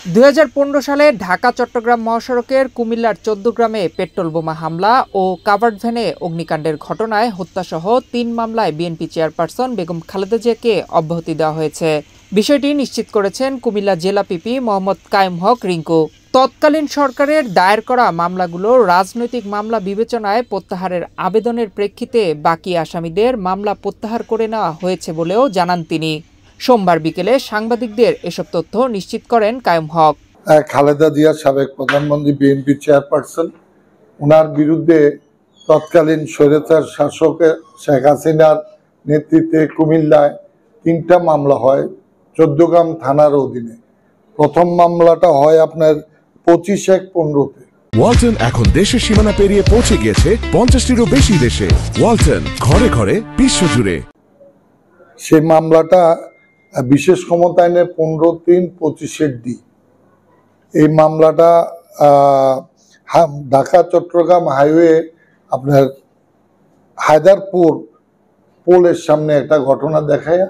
2015 সালে ঢাকা-চট্টগ্রাম মহাসড়কের কুমিল্লার 14 গ্রামে পেট্রোল বোমা হামলা ও কাভার্ড ভ্যানে অগ্নিকাণ্ডের ঘটনায় হত্যাসহ 3 মামলায় বিএনপি চেয়ারপারসন বেগম খালেদা জিয়াকে অব্যাহতি দেওয়া হয়েছে। বিষয়টি নিশ্চিত করেছেন কুমিল্লা জেলা পিপি মোহাম্মদ কায়েম হক রিংকু। তৎকালীন সরকারের দায়ের করা মামলাগুলো রাজনৈতিক মামলা বিবেচনায় প্রত্যাহারের আবেদনের প্রেক্ষিতে বাকি আসামিদের মামলা প্রত্যাহার করে নেওয়া হয়েছে বলেও জানান তিনি। সোমবার বিকেলে সাংবাদিকদের এসব তথ্য নিশ্চিত করেন কায়েম হক। খালেদা জিয়া সাবেক প্রধানমন্ত্রী, বিএনপি চেয়ারপারসন, ওনার বিরুদ্ধে তৎকালীন স্বৈরাচার শাসক শেখ হাসিনার নেতৃত্বে কুমিল্লায় 3টা মামলা হয় 14 গ্রাম থানার অধীনে। প্রথম মামলাটা হয় আপনার 25/1/15-তে। ওয়ালটন এখন দেশের সীমানা পেরিয়ে পৌঁছে গিয়েছে 50টিরও বেশি দেশে। ওয়ালটন, ঘরে ঘরে, বিশ্বজুড়ে। সেই মামলাটা বিশেষ ক্ষমতা আইনের 15-3-25-D। এই মামলাটা ঢাকা-চট্টগ্রাম হাইওয়ে আপনার হায়দারপুর পোলের সামনে একটা ঘটনা দেখায়,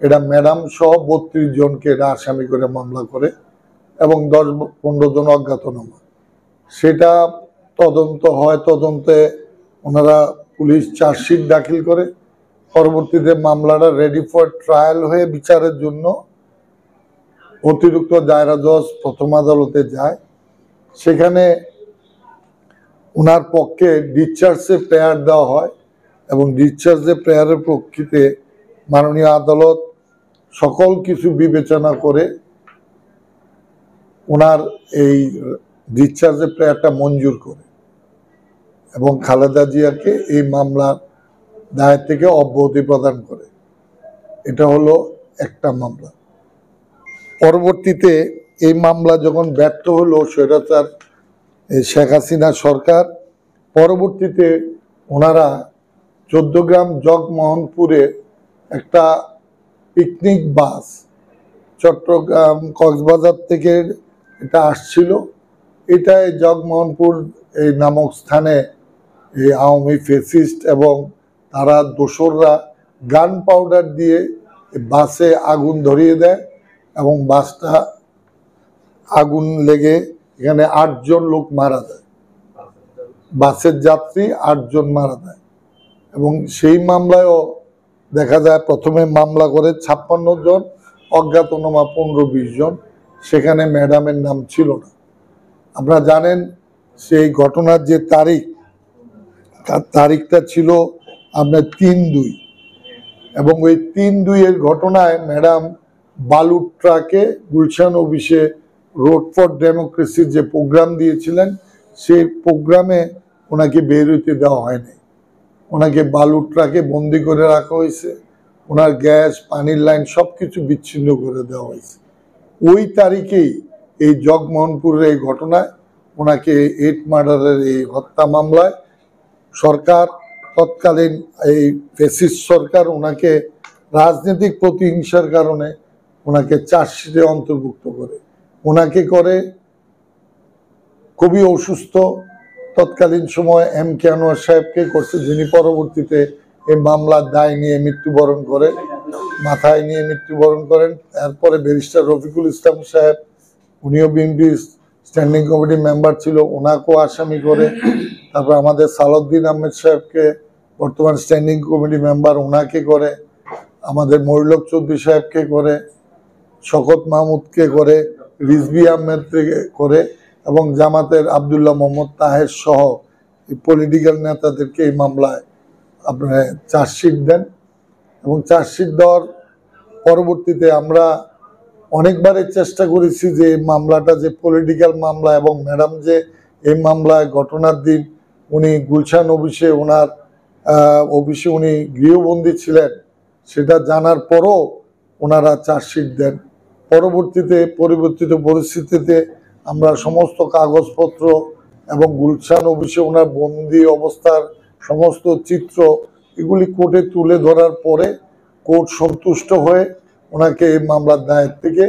এটা ম্যাডাম সহ 32 জনকে এটা আসামি করে মামলা করে এবং 10-15 জন অজ্ঞাতনামা। সেটা তদন্ত হয়, তদন্তে ওনারা পুলিশ চার্জশিট দাখিল করে। পরবর্তীতে মামলাটা রেডি ফর ট্রায়াল হয়ে বিচারের জন্য অতিরিক্ত দায়রা জজ প্রথম আদালতে যায়। সেখানে ওনার পক্ষে ডিসচার্জে প্রেয়ার দেওয়া হয় এবং ডিসচার্জে প্রেয়ারের প্রেক্ষিতে মাননীয় আদালত সকল কিছু বিবেচনা করে ওনার এই ডিসচার্জে প্রেয়ারটা মঞ্জুর করে এবং খালেদা জিয়াকে এই মামলার দায়ের থেকে অব্যাহতি প্রদান করে। এটা হলো একটা মামলা। পরবর্তীতে এই মামলা যখন ব্যর্থ হলো স্বৈরাচার শেখ হাসিনা সরকার, পরবর্তীতে ওনারা 14 গ্রাম জগমোহনপুরে একটা পিকনিক বাস চট্টগ্রাম কক্সবাজার থেকে এটা আসছিল। এটা জগমোহনপুর এই নামক স্থানে এই আওয়ামী ফেসিস্ট এবং তারা দোসররা গান পাউডার দিয়ে বাসে আগুন ধরিয়ে দেয় এবং বাসটা আগুন লেগে এখানে 8 জন লোক মারা যায়। বাসের যাত্রী 8 জন মারা যায় এবং সেই মামলায়ও দেখা যায় প্রথমে মামলা করে 56 জন, অজ্ঞাতনামা 15-20 জন। সেখানে ম্যাডামের নাম ছিল না। আপনারা জানেন সেই ঘটনার যে তারিখটা ছিল আপনার 3/2 এবং ওই 3/2-এর ঘটনায় ম্যাডাম বালুর ট্রাকে গুলশান অফিসে রোড ফর ডেমোক্রেসির যে প্রোগ্রাম দিয়েছিলেন সেই প্রোগ্রামে ওনাকে বের হইতে দেওয়া হয়নি। ওনাকে বালুর ট্রাকে বন্দি করে রাখা হয়েছে, ওনার গ্যাস পানির লাইন সব কিছু বিচ্ছিন্ন করে দেওয়া হয়েছে। ওই তারিখেই এই জগমোহনপুরের এই ঘটনায় ওনাকে 8 মার্ডারের এই হত্যা মামলায় সরকার, তৎকালীন এই ফ্যাসিস্ট সরকার, ওনাকে রাজনৈতিক প্রতিহিংসার কারণে ওনাকে চার্জশিটে অন্তর্ভুক্ত করে। ওনাকে করে খুবই অসুস্থ তৎকালীন সময় MK আনোয়ার সাহেবকে করছে, যিনি পরবর্তীতে এই মামলার দায় নিয়ে মৃত্যুবরণ করেন, মাথায় নিয়ে মৃত্যুবরণ করেন। এরপরে ব্যারিস্টার রফিকুল ইসলাম সাহেব, উনিও বিএনপি স্ট্যান্ডিং কমিটি মেম্বার ছিল, ওনাকেও আসামি করে। তারপর আমাদের সালাউদ্দিন আহমেদ সাহেবকে, বর্তমান স্ট্যান্ডিং কমিটি মেম্বার, ওনাকে করে। আমাদের মহিলক চৌধুরী সাহেবকে করে, শকত মাহমুদকে করে, রিজভি আহমেদকে করে এবং জামাতের আবদুল্লাহ মোহাম্মদ তাহের সহ পলিটিক্যাল নেতাদেরকে এই মামলায় আপনার চার্জশিট দেন এবং চার্জশিট দেওয়ার পরবর্তীতে আমরা অনেকবারই চেষ্টা করেছি যে এই মামলাটা যে পলিটিক্যাল মামলা এবং ম্যাডাম যে এই মামলায় ঘটনার দিন উনি গুলশান অফিসে ওনার অফিসে উনি গৃহবন্দী ছিলেন সেটা জানার পরও ওনারা চার্জশিট দেন। পরবর্তীতে পরিবর্তিত পরিস্থিতিতে আমরা সমস্ত কাগজপত্র এবং গুলশান অফিসে ওনার বন্দি অবস্থার সমস্ত চিত্র এগুলি কোর্টে তুলে ধরার পরে কোর্ট সন্তুষ্ট হয়ে ওনাকে এই মামলার দায়ের থেকে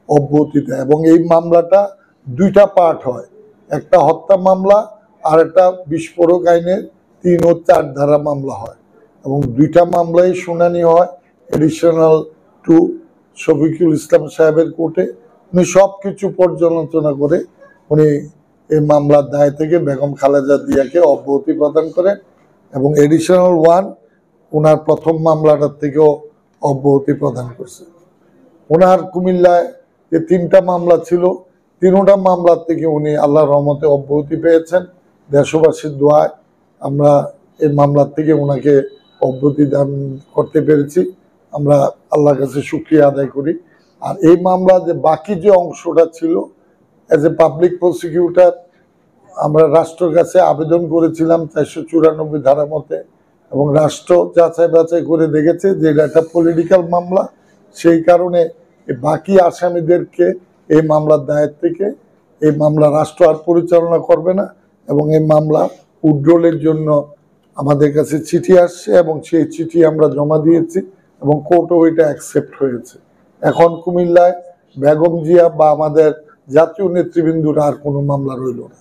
অব্যাহতি দেয় এবং এই মামলাটা 2টা পার্ট হয়, একটা হত্যা মামলা আর একটা বিস্ফোরক আইনের 3 ও 4 ধারা মামলা হয় এবং 2টা মামলাই শুনানি হয় এডিশনাল 2 শফিকুল ইসলাম সাহেবের কোর্টে উনি সব কিছু পর্যালোচনা করে উনি এই মামলার দায় থেকে বেগম খালেদা জিয়াকে অব্যাহতি প্রদান করেন এবং এডিশনাল 1 ওনার প্রথম মামলাটার থেকেও অব্যাহতি প্রদান করছে। ওনার কুমিল্লায় যে 3টা মামলা ছিল 3টা মামলার থেকে উনি আল্লাহর রহমতে অব্যাহতি পেয়েছেন। দেশবাসীর দোয়ায় আমরা এই মামলার থেকে ওনাকে অব্যাহতি দান করতে পেরেছি, আমরা আল্লাহর কাছে শুকরিয়া আদায় করি। আর এই মামলা যে বাকি যে অংশটা ছিল, অ্যাজ এ পাবলিক প্রসিকিউটর আমরা রাষ্ট্রের কাছে আবেদন করেছিলাম 494 ধারা মতে, এবং রাষ্ট্র যাচাই বাছাই করে দেখেছে যে এটা একটা পলিটিক্যাল মামলা। সেই কারণে বাকি আসামিদেরকে এই মামলার দায়ের থেকে এই মামলা রাষ্ট্র আর পরিচালনা করবে না, এবং এই মামলা উইথড্রলের জন্য আমাদের কাছে চিঠি আসছে এবং সেই চিঠি আমরা জমা দিয়েছি এবং কোর্টও এটা অ্যাকসেপ্ট হয়েছে। এখন কুমিল্লায় বেগম জিয়া বা আমাদের জাতীয় নেতৃবৃন্দুর আর কোনো মামলা রইল না।